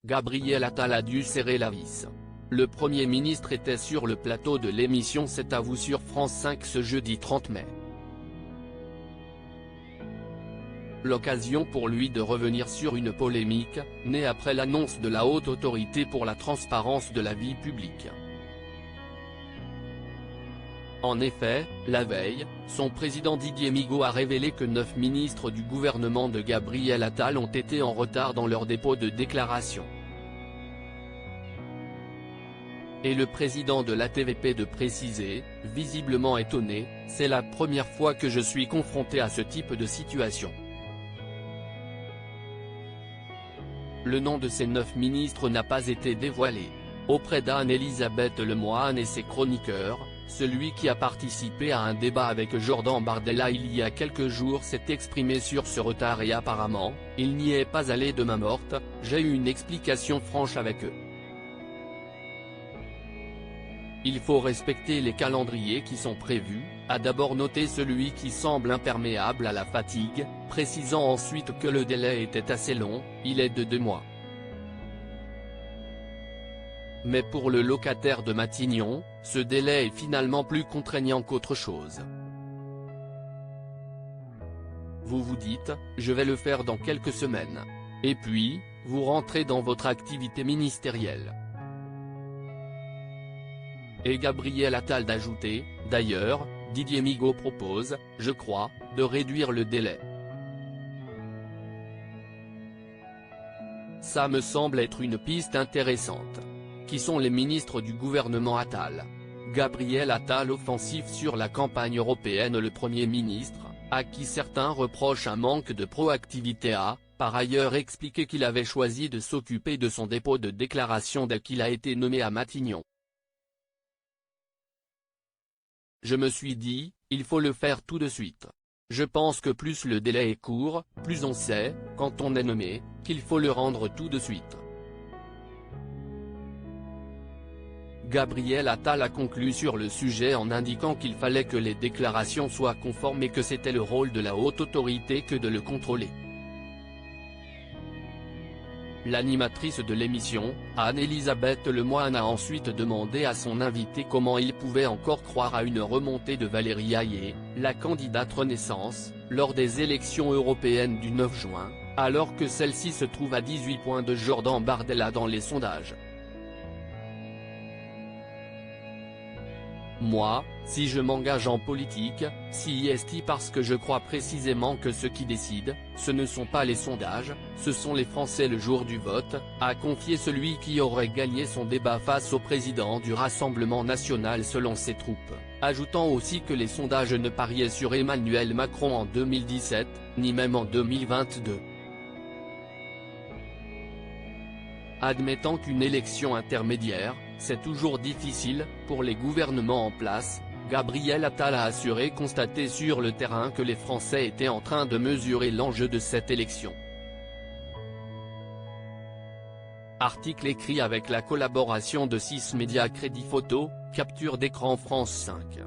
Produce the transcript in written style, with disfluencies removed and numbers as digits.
Gabriel Attal a dû serrer la vis. Le Premier ministre était sur le plateau de l'émission C'est à vous sur France 5 ce jeudi 30 mai. L'occasion pour lui de revenir sur une polémique, née après l'annonce de la Haute Autorité pour la transparence de la vie publique. En effet, la veille, son président Didier Migaud a révélé que 9 ministres du gouvernement de Gabriel Attal ont été en retard dans leur dépôt de déclaration. Et le président de la TVP de préciser, visiblement étonné, « C'est la première fois que je suis confronté à ce type de situation ». Le nom de ces 9 ministres n'a pas été dévoilé. Auprès d'Anne-Elisabeth Lemoine et ses chroniqueurs, celui qui a participé à un débat avec Jordan Bardella il y a quelques jours s'est exprimé sur ce retard et apparemment, il n'y est pas allé de main morte, j'ai eu une explication franche avec eux. Il faut respecter les calendriers qui sont prévus, a d'abord noté celui qui semble imperméable à la fatigue, précisant ensuite que le délai était assez long, il est de 2 mois. Mais pour le locataire de Matignon, ce délai est finalement plus contraignant qu'autre chose. Vous vous dites, je vais le faire dans quelques semaines. Et puis, vous rentrez dans votre activité ministérielle. Et Gabriel Attal d'ajouter, d'ailleurs, Didier Migaud propose, je crois, de réduire le délai. Ça me semble être une piste intéressante. Qui sont les ministres du gouvernement Attal? Gabriel Attal offensif sur la campagne européenne. Le Premier ministre, à qui certains reprochent un manque de proactivité, a, par ailleurs expliqué qu'il avait choisi de s'occuper de son dépôt de déclaration dès qu'il a été nommé à Matignon. Je me suis dit, il faut le faire tout de suite. Je pense que plus le délai est court, plus on sait, quand on est nommé, qu'il faut le rendre tout de suite. Gabriel Attal a conclu sur le sujet en indiquant qu'il fallait que les déclarations soient conformes et que c'était le rôle de la haute autorité que de le contrôler. L'animatrice de l'émission, Anne-Elisabeth Lemoine a ensuite demandé à son invité comment il pouvait encore croire à une remontée de Valérie Ayé, la candidate Renaissance, lors des élections européennes du 9 juin, alors que celle-ci se trouve à 18 points de Jordan Bardella dans les sondages. Moi, si je m'engage en politique, c'est parce que je crois précisément que ceux qui décident, ce ne sont pas les sondages, ce sont les Français le jour du vote, a confié celui qui aurait gagné son débat face au président du Rassemblement national selon ses troupes, ajoutant aussi que les sondages ne pariaient sur Emmanuel Macron en 2017, ni même en 2022. Admettant qu'une élection intermédiaire, c'est toujours difficile, pour les gouvernements en place, Gabriel Attal a assuré constater sur le terrain que les Français étaient en train de mesurer l'enjeu de cette élection. Article écrit avec la collaboration de 6 médias Crédit Photo, capture d'écran France 5.